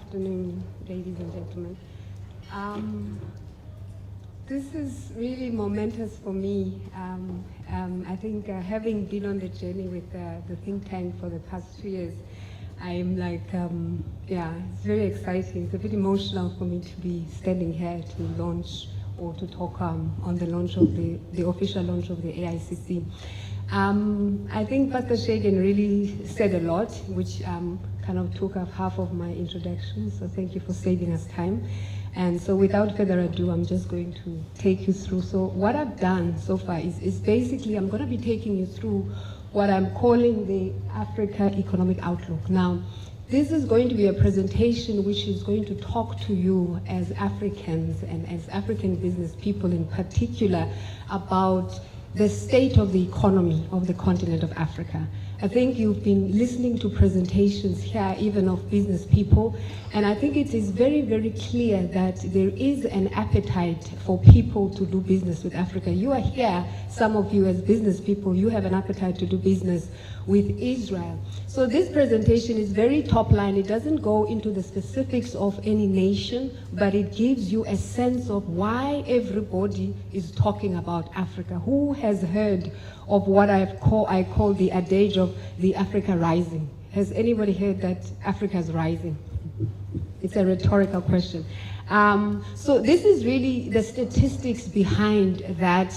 afternoon, ladies and gentlemen. This is really momentous for me. I think having been on the journey with the think tank for the past 2 years, I'm like, it's very exciting. It's a bit emotional for me to be standing here to launch or to talk on the launch of the official launch of the AICC. I think Pastor Shagan really said a lot, which kind of took up half of my introduction, so thank you for saving us time. And so without further ado, I'm just going to take you through. So what I've done so far is basically I'm going to be taking you through what I'm calling the Africa Economic Outlook. Now, this is going to be a presentation which is going to talk to you as Africans and as African business people in particular about the state of the economy of the continent of Africa. I think you've been listening to presentations here, even of business people, and I think it is very, very clear that there is an appetite for people to do business with Africa. You are here, some of you as business people, you have an appetite to do business with Israel. So this presentation is very top line. It doesn't go into the specifics of any nation, but it gives you a sense of why everybody is talking about Africa. Who has heard of what I call the adage of the Africa rising? Has anybody heard that Africa is rising? It's a rhetorical question. So this is really the statistics behind that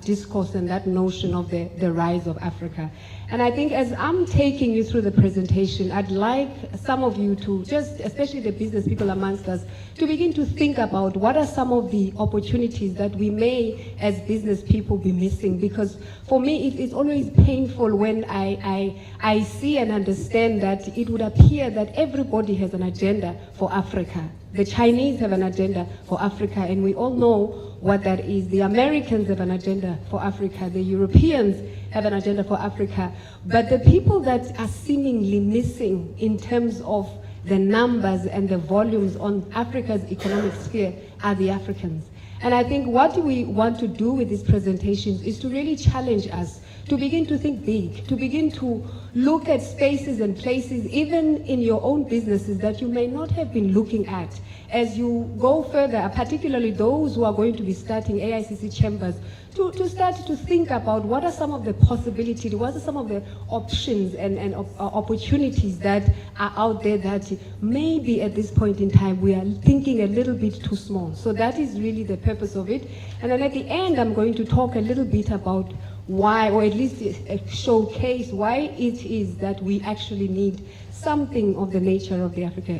discourse and that notion of the rise of Africa. And I think as I'm taking you through the presentation, I'd like some of you to just, especially the business people amongst us, to begin to think about what are some of the opportunities that we may, as business people, be missing. Because for me, it's always painful when I see and understand that it would appear that everybody has an agenda for Africa. The Chinese have an agenda for Africa, and we all know what that is. The Americans have an agenda for Africa. The Europeans have an agenda for Africa. But the people that are seemingly missing in terms of the numbers and the volumes on Africa's economic sphere are the Africans. And I think what we want to do with these presentations is to really challenge us to begin to think big, to begin to look at spaces and places, even in your own businesses, that you may not have been looking at as you go further, particularly those who are going to be starting AICC chambers, to start to think about what are some of the possibilities, what are some of the options and opportunities that are out there that maybe at this point in time we are thinking a little bit too small. So that is really the purpose of it. And then at the end, I'm going to talk a little bit about why, or at least showcase why it is that we actually need something of the nature of the Africa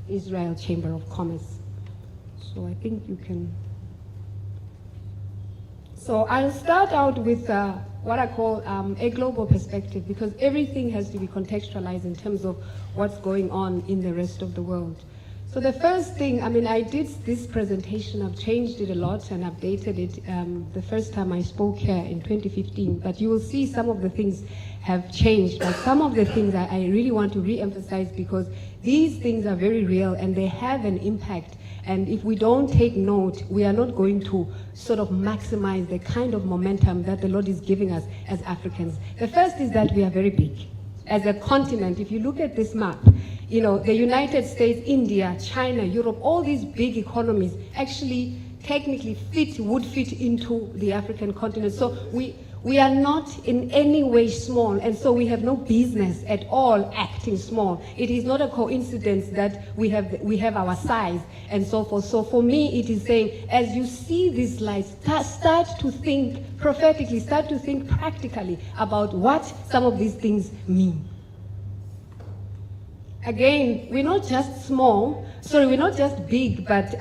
Israel Chamber of Commerce. So I think you can. So I'll start out with what I call a global perspective, because everything has to be contextualized in terms of what's going on in the rest of the world. So the first thing, I did this presentation, I've changed it a lot and updated it the first time I spoke here in 2015, but you will see some of the things have changed. But some of the things I really want to re-emphasize, because these things are very real and they have an impact. And if we don't take note, we are not going to sort of maximize the kind of momentum that the Lord is giving us as Africans. The first is that we are very big. As a continent, if you look at this map, the United States, India, China, Europe, all these big economies actually technically would fit into the African continent. So we are not in any way small, and so we have no business at all acting small. It is not a coincidence that we have our size and so forth. So for me, it is saying, as you see these slides, start to think prophetically, start to think practically about what some of these things mean. Again, we're not just we're not just big, but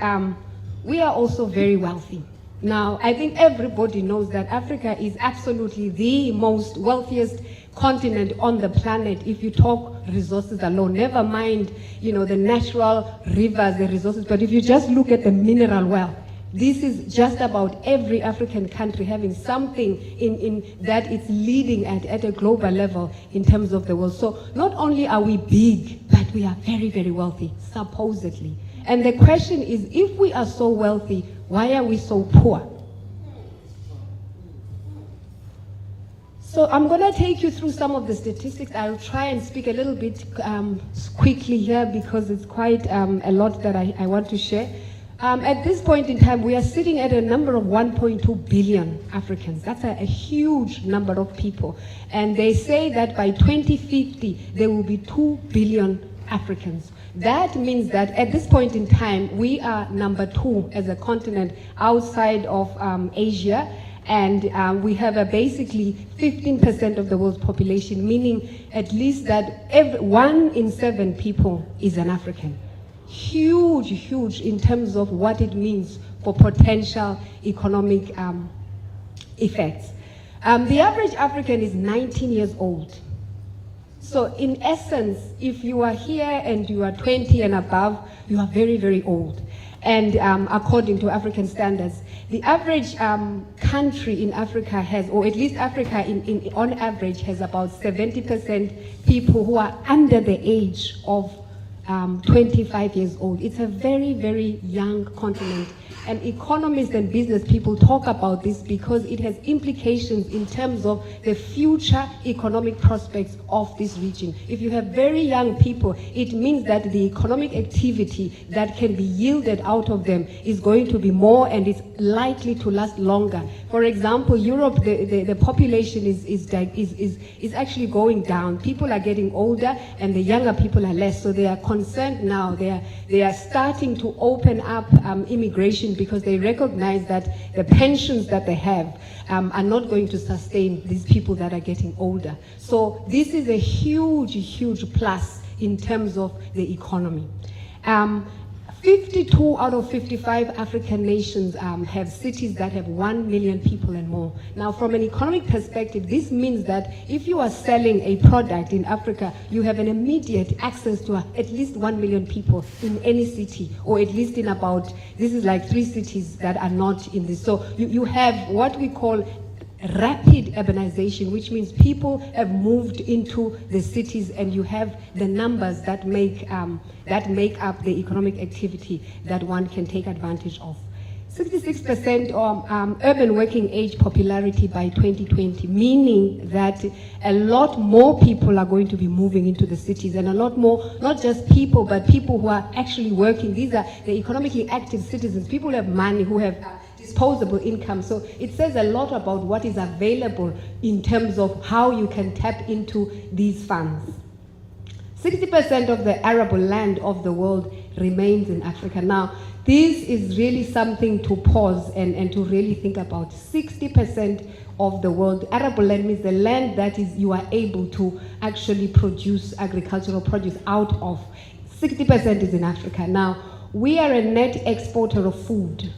we are also very wealthy. Now, I think everybody knows that Africa is absolutely the most wealthiest continent on the planet if you talk resources alone. Never mind, the natural rivers, the resources, but if you just look at the mineral wealth, this is just about every African country having something in that it's leading at a global level in terms of the world. So not only are we big, but we are very, very wealthy, supposedly. And the question is, if we are so wealthy, why are we so poor? So I'm going to take you through some of the statistics. I'll try and speak a little bit quickly here because it's quite a lot that I want to share. At this point in time, we are sitting at a number of 1.2 billion Africans. That's a huge number of people. And they say that by 2050, there will be 2 billion Africans. That means that at this point in time, we are number 2 as a continent outside of Asia. And we have basically 15% of the world's population, meaning at least that 1 in 7 people is an African. Huge, huge in terms of what it means for potential economic effects. The average African is 19 years old. So in essence, if you are here and you are 20 and above, you are very, very old. And according to African standards, the average country in Africa has, or at least Africa on average has about 70% people who are under the age of 25 years old. It's a very, very young continent. And economists and business people talk about this because it has implications in terms of the future economic prospects of this region. If you have very young people, it means that the economic activity that can be yielded out of them is going to be more and it's likely to last longer. For example, Europe, the population is actually going down. People are getting older and the younger people are less. So they are concerned now. They are starting to open up immigration because they recognize that the pensions that they have are not going to sustain these people that are getting older. So this is a huge, huge plus in terms of the economy. 52 out of 55 African nations have cities that have 1 million people and more. Now, from an economic perspective, this means that if you are selling a product in Africa, you have an immediate access to at least 1 million people in any city, or at least in about, this is like 3 cities that are not in this. So you have what we call rapid urbanization, which means people have moved into the cities and you have the numbers that make up the economic activity that one can take advantage of. 66% of urban working age popularity by 2020, meaning that a lot more people are going to be moving into the cities, and a lot more, not just people, but people who are actually working. These are the economically active citizens, people who have money, who have disposable income. So it says a lot about what is available in terms of how you can tap into these funds. 60% of the arable land of the world remains in Africa. Now, this is really something to pause and to really think about. 60% of the world, arable land means the land that is you are able to actually produce agricultural produce out of. 60% is in Africa. Now, we are a net exporter of food.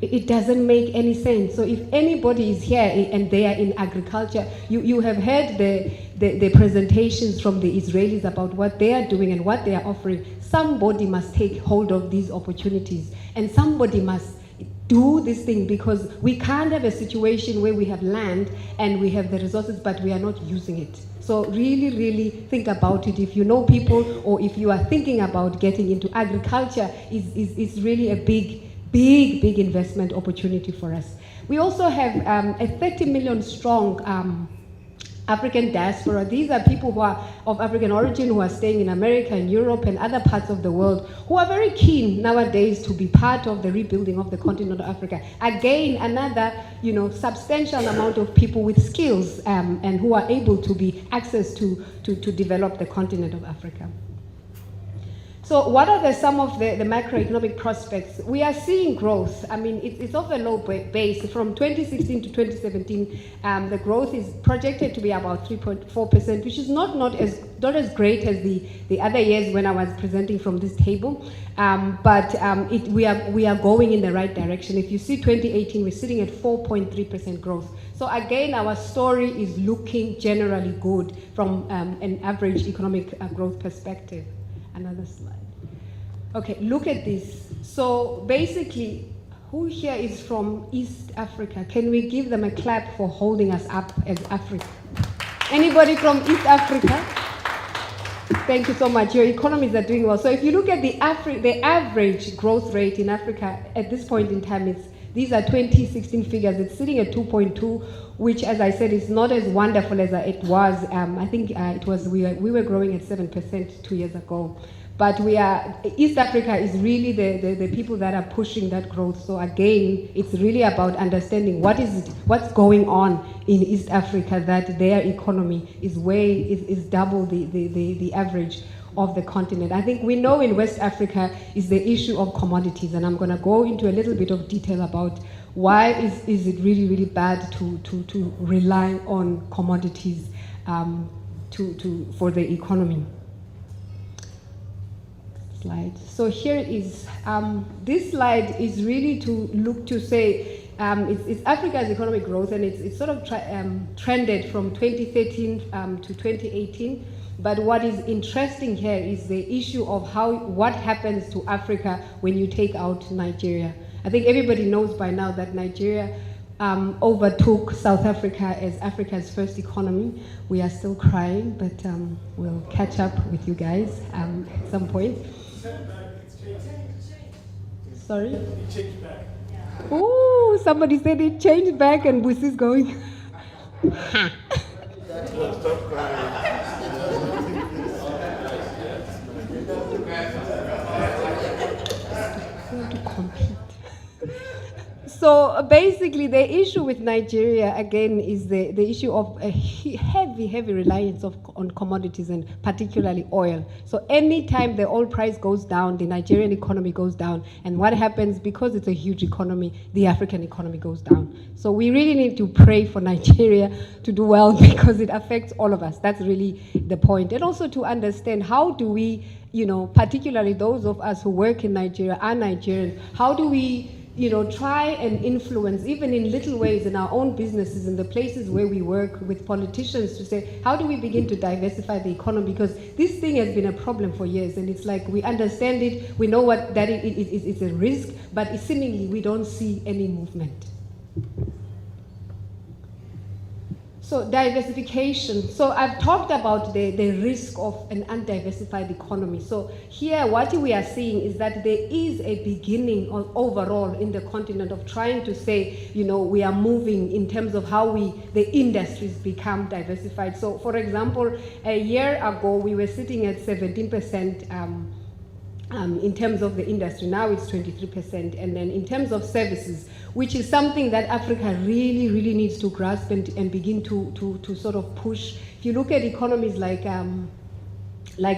It doesn't make any sense. So if anybody is here and they are in agriculture, you have heard the presentations from the Israelis about what they are doing and what they are offering. Somebody must take hold of these opportunities and somebody must do this thing, because we can't have a situation where we have land and we have the resources but we are not using it. So really, really think about it. If you know people or if you are thinking about getting into agriculture, it's really a big investment opportunity for us. We also have a 30 million strong African diaspora. These are people who are of African origin who are staying in America and Europe and other parts of the world, who are very keen nowadays to be part of the rebuilding of the continent of Africa. Again, another substantial amount of people with skills and who are able to be access to develop the continent of Africa. So what are some of the macroeconomic prospects? We are seeing growth. I mean, it's off a low base. From 2016 to 2017, the growth is projected to be about 3.4%, which is not as great as the other years when I was presenting from this table. But we are going in the right direction. If you see 2018, we're sitting at 4.3% growth. So again, our story is looking generally good from an average economic growth perspective. Another slide. Okay, look at this. So basically, who here is from East Africa? Can we give them a clap for holding us up as Africa? Anybody from East Africa? Thank you so much. Your economies are doing well. So if you look at the average growth rate in Africa at this point in time, it's These are 2016 figures. It's sitting at 2.2, which, as I said, is not as wonderful as it was. I think it was we were growing at 7% 2 years ago. But East Africa is really the people that are pushing that growth. So again, it's really about understanding what's going on in East Africa, that their economy is double the average of the continent. I think we know in West Africa is the issue of commodities, and I'm going to go into a little bit of detail about why is it really, really bad to rely on commodities for the economy. Slide. So here is, this slide is really to look to say, it's Africa's economic growth, and it's sort of trended from 2013 to 2018. But what is interesting here is the issue of what happens to Africa when you take out Nigeria. I think everybody knows by now that Nigeria overtook South Africa as Africa's first economy. We are still crying, but we'll catch up with you guys at some point. Sorry? It changed back. Ooh, somebody said it changed back and Busi's going. Stop crying. So basically, the issue with Nigeria, again, is the issue of a heavy reliance on commodities, and particularly oil. So anytime the oil price goes down, the Nigerian economy goes down. And what happens, because it's a huge economy, the African economy goes down. So we really need to pray for Nigeria to do well, because it affects all of us. That's really the point. And also to understand, how do we, particularly those of us who work in Nigeria are Nigerian, how do we try and influence, even in little ways, in our own businesses, in the places where we work, with politicians, to say, how do we begin to diversify the economy? Because this thing has been a problem for years, and it's like we understand it, we know that it's a risk, but seemingly we don't see any movement. So diversification. So I've talked about the risk of an undiversified economy. So here what we are seeing is that there is a beginning overall in the continent of trying to say, we are moving in terms of how the industries become diversified. So for example, a year ago we were sitting at 17% in terms of the industry. Now it's 23%. And then in terms of services, which is something that Africa really, really needs to grasp and begin to sort of push. If you look at economies like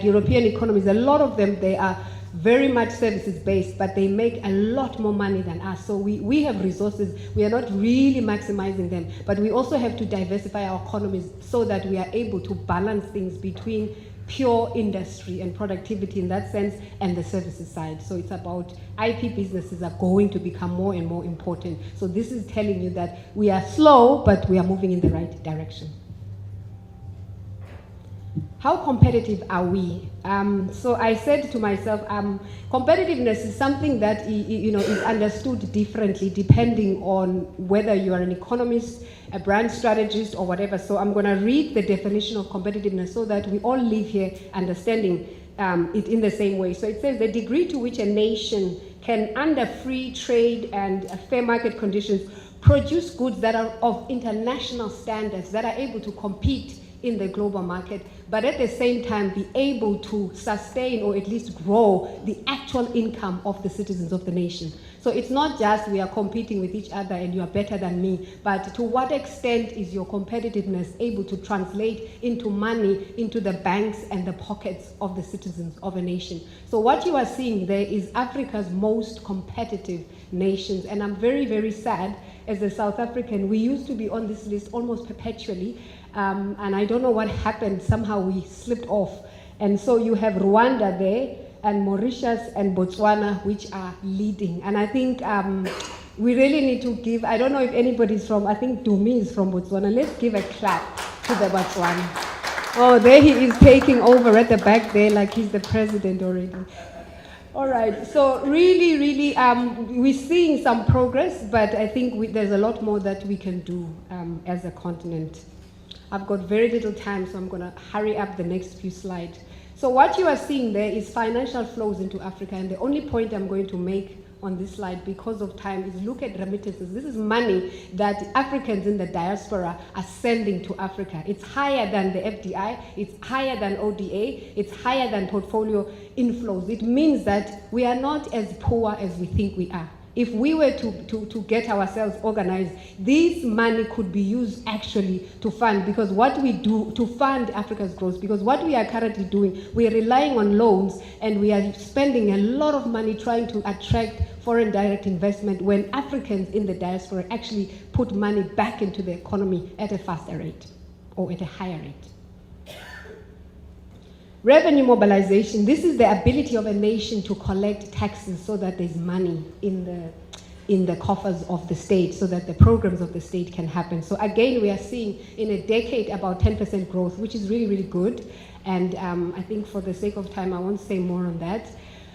European economies, a lot of them, they are very much services based, but they make a lot more money than us. So we have resources, we are not really maximizing them, but we also have to diversify our economies so that we are able to balance things between pure industry and productivity in that sense, and the services side. So it's about IP businesses are going to become more and more important. So this is telling you that we are slow, but we are moving in the right direction. How competitive are we? So I said to myself, competitiveness is something that is understood differently depending on whether you are an economist, a brand strategist, or whatever. So I'm going to read the definition of competitiveness so that we all live here understanding it in the same way. So it says the degree to which a nation can, under free trade and fair market conditions, produce goods that are of international standards, that are able to compete in the global market, but at the same time be able to sustain or at least grow the actual income of the citizens of the nation. So it's not just we are competing with each other and you are better than me, but to what extent is your competitiveness able to translate into money, into the banks and the pockets of the citizens of a nation. So what you are seeing there is Africa's most competitive nations, and I'm very, very sad as a South African. We used to be on this list almost perpetually, and I don't know what happened. Somehow we slipped off. And so you have Rwanda there, and Mauritius and Botswana, which are leading. And I think we really need to give, I don't know if anybody's from, I think Dumi is from Botswana. Let's give a clap to the Botswana. Oh, there he is taking over at the back there like he's the president already. All right, so really, really, we're seeing some progress, but I think there's a lot more that we can do as a continent. I've got very little time, so I'm going to hurry up the next few slides. So what you are seeing there is financial flows into Africa, and the only point I'm going to make on this slide because of time is look at remittances. This is money that Africans in the diaspora are sending to Africa. It's higher than the FDI, it's higher than ODA, it's higher than portfolio inflows. It means that we are not as poor as we think we are. If we were to get ourselves organized, this money could be used actually to fund, because what we do to fund Africa's growth, because what we are currently doing, we are relying on loans and we are spending a lot of money trying to attract foreign direct investment when Africans in the diaspora actually put money back into the economy at a faster rate or at a higher rate. Revenue mobilization, this is the ability of a nation to collect taxes so that there's money in the coffers of the state, so that the programs of the state can happen. So again, we are seeing in a decade about 10% growth, which is really, really good. And I think for the sake of time, I won't say more on that.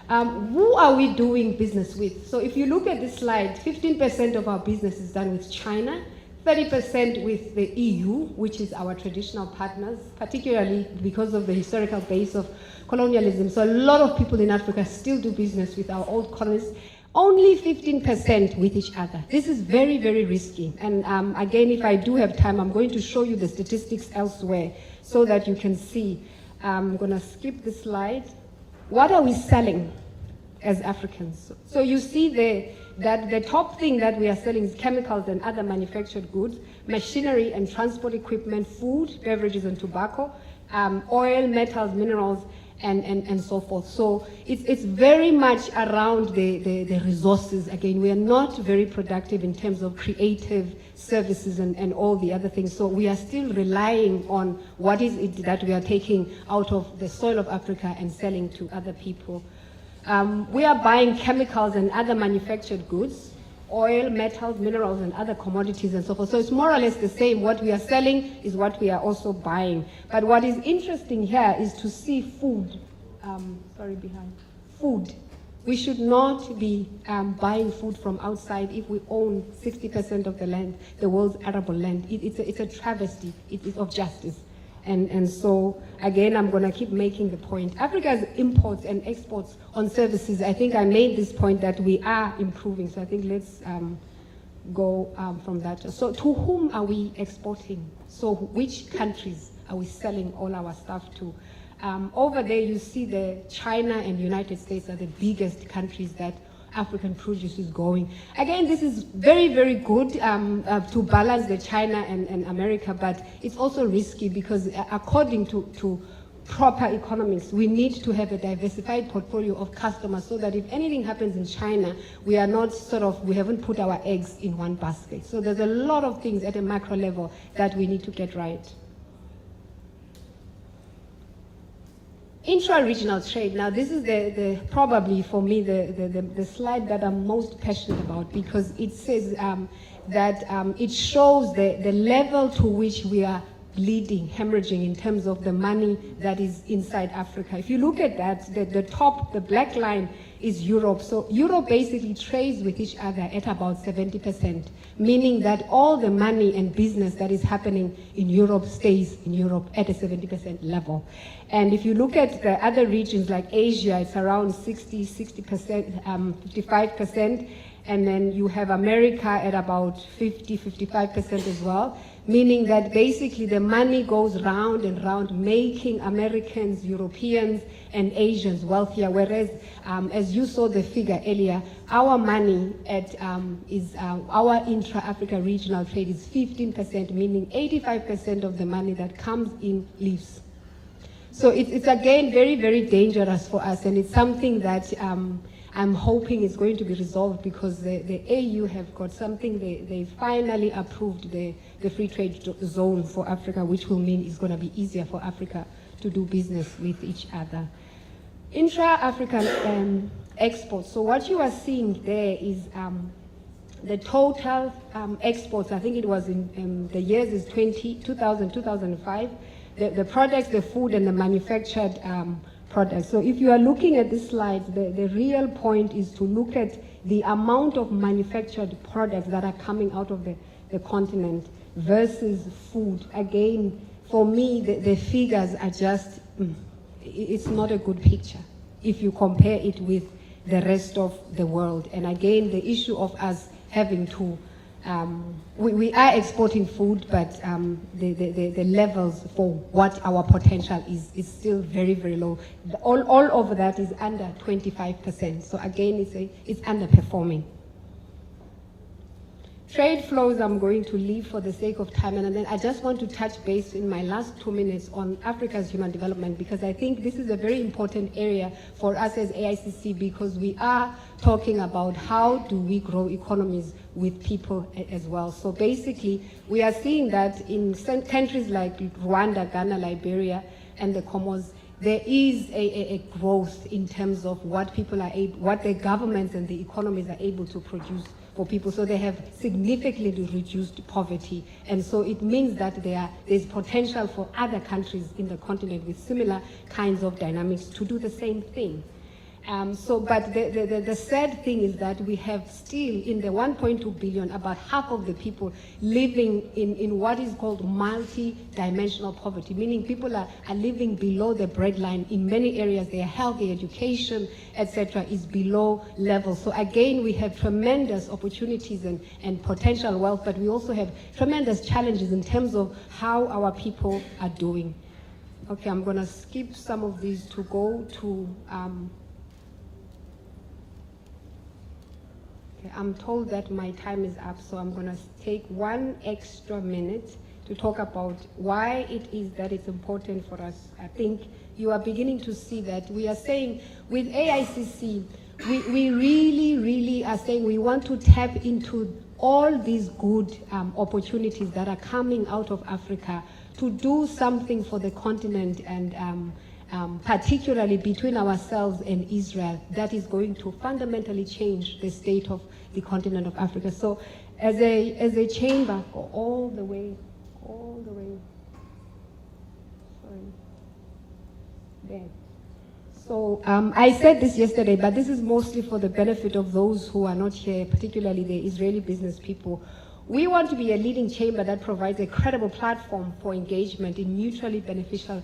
Who are we doing business with? So if you look at this slide, 15% of our business is done with China, 30% with the EU, which is our traditional partners, particularly because of the historical base of colonialism. So a lot of people in Africa still do business with our old colonies. Only 15% with each other. This is very, very risky. And again, if I do have time, I'm going to show you the statistics elsewhere so that you can see. I'm going to skip the slide. What are we selling as Africans? So you see that the top thing that we are selling is chemicals and other manufactured goods, machinery and transport equipment, food, beverages and tobacco, oil, metals, minerals, and so forth. So it's very much around the resources. Again, we are not very productive in terms of creative services and all the other things. So we are still relying on what is it that we are taking out of the soil of Africa and selling to other people. We are buying chemicals and other manufactured goods, oil, metals, minerals, and other commodities and so forth. So it's more or less the same. What we are selling is what we are also buying. But what is interesting here is to see food. Food. We should not be buying food from outside if we own 60% of the land, the world's arable land. It's a travesty. It is of justice. And so, again, I'm going to keep making the point. Africa's imports and exports on services, I think I made this point that we are improving. So I think let's go from that. So to whom are we exporting? So which countries are we selling all our stuff to? Over there, you see that China and United States are the biggest countries that African produce is going. Again, this is very, very good to balance the China and America, but it's also risky because according to proper economics, we need to have a diversified portfolio of customers so that if anything happens in China, we are not we haven't put our eggs in one basket. So there's a lot of things at a macro level that we need to get right. Intra-regional trade. Now, this is probably for me the slide that I'm most passionate about, because it says that it shows the level to which we are bleeding, hemorrhaging in terms of the money that is inside Africa. If you look at that, the top, the black line is Europe. So Europe basically trades with each other at about 70%, meaning that all the money and business that is happening in Europe stays in Europe at a 70% level. And if you look at the other regions like Asia, it's around 60%, 55%. And then you have America at about 55% as well, meaning that basically the money goes round and round, making Americans, Europeans, and Asians wealthier. Whereas, as you saw the figure earlier, our money our intra-Africa regional trade is 15%, meaning 85% of the money that comes in leaves. So it's again very, very dangerous for us, and it's something that I'm hoping is going to be resolved, because the AU have got something, they finally approved the free trade zone for Africa, which will mean it's going to be easier for Africa to do business with each other. Intra-African exports. So what you are seeing there is the total exports. I think it was in the years is 2000, 2005. The products, the food, and the manufactured products. So if you are looking at this slide, the real point is to look at the amount of manufactured products that are coming out of the continent versus food. Again, for me, the figures are just, it's not a good picture if you compare it with the rest of the world. And again, the issue of us having to, we are exporting food, but the levels for what our potential is still very, very low. All of that is under 25%. So again, it's underperforming. Trade flows I'm going to leave for the sake of time, and then I just want to touch base in my last 2 minutes on Africa's human development, because I think this is a very important area for us as AICC, because we are talking about how do we grow economies with people as well. So basically, we are seeing that in some countries like Rwanda, Ghana, Liberia, and the Comoros, there is a growth in terms of what people are able, what the governments and the economies are able to produce for people. So they have significantly reduced poverty. And so it means that there's potential for other countries in the continent with similar kinds of dynamics to do the same thing. But the sad thing is that we have still, in the 1.2 billion, about half of the people living in what is called multi-dimensional poverty, meaning people are living below the breadline in many areas. Their health, their education, etc. is below level. So again, we have tremendous opportunities and potential wealth, but we also have tremendous challenges in terms of how our people are doing. Okay, I'm going to skip some of these to go to... Okay, I'm told that my time is up, so I'm going to take 1 extra minute to talk about why it is that it's important for us. I think you are beginning to see that we are saying with AICC, we really are saying we want to tap into all these good opportunities that are coming out of Africa to do something for the continent, and particularly between ourselves and Israel, that is going to fundamentally change the state of the continent of Africa. So as a chamber, go all the way, sorry, there. So I said this yesterday, but this is mostly for the benefit of those who are not here, particularly the Israeli business people. We want to be a leading chamber that provides a credible platform for engagement in mutually beneficial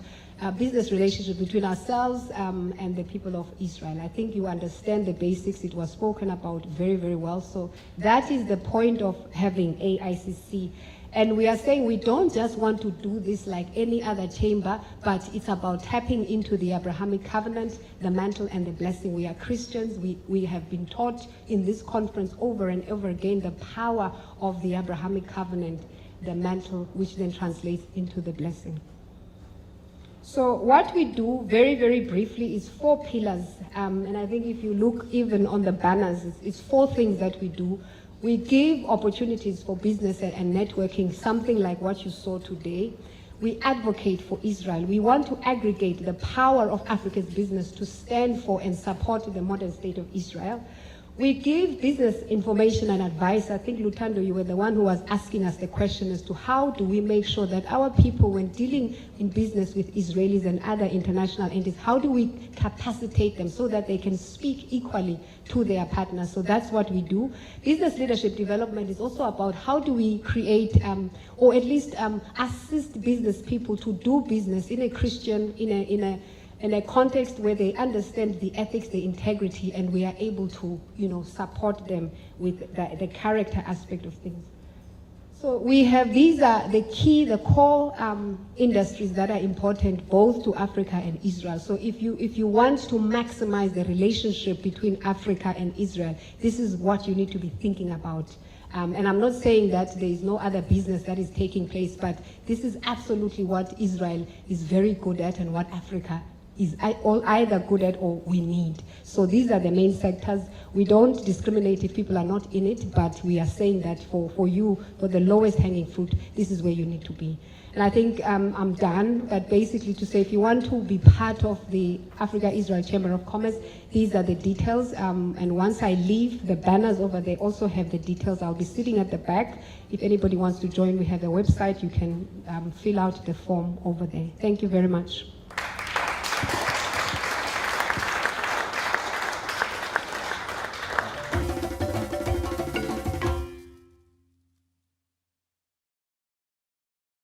business relationships between ourselves and the people of Israel. I think you understand the basics. It was spoken about very, very well. So that is the point of having AICC. And we are saying we don't just want to do this like any other chamber, but it's about tapping into the Abrahamic covenant, the mantle and the blessing. We are Christians. We have been taught in this conference over and over again the power of the Abrahamic covenant, the mantle, which then translates into the blessing. So what we do, very, very briefly, is 4 pillars. And I think if you look even on the banners, it's 4 things that we do. We give opportunities for business and networking, something like what you saw today. We advocate for Israel. We want to aggregate the power of Africa's business to stand for and support the modern state of Israel. We give business information and advice. I think, Lutando, you were the one who was asking us the question as to how do we make sure that our people, when dealing in business with Israelis and other international entities, how do we capacitate them so that they can speak equally to their partners? So that's what we do. Business leadership development is also about how do we create or at least assist business people to do business in a Christian, in a context where they understand the ethics, the integrity, and we are able to, support them with the character aspect of things. So we have, these are the core industries that are important both to Africa and Israel. So if you want to maximize the relationship between Africa and Israel, this is what you need to be thinking about. And I'm not saying that there is no other business that is taking place, but this is absolutely what Israel is very good at and what Africa is either good at or we need. So these are the main sectors. We don't discriminate if people are not in it, but we are saying that for you, for the lowest hanging fruit, this is where you need to be. And I think I'm done, but basically to say if you want to be part of the Africa-Israel Chamber of Commerce, these are the details. And once I leave, the banners over there also have the details. I'll be sitting at the back. If anybody wants to join, we have a website. You can fill out the form over there. Thank you very much.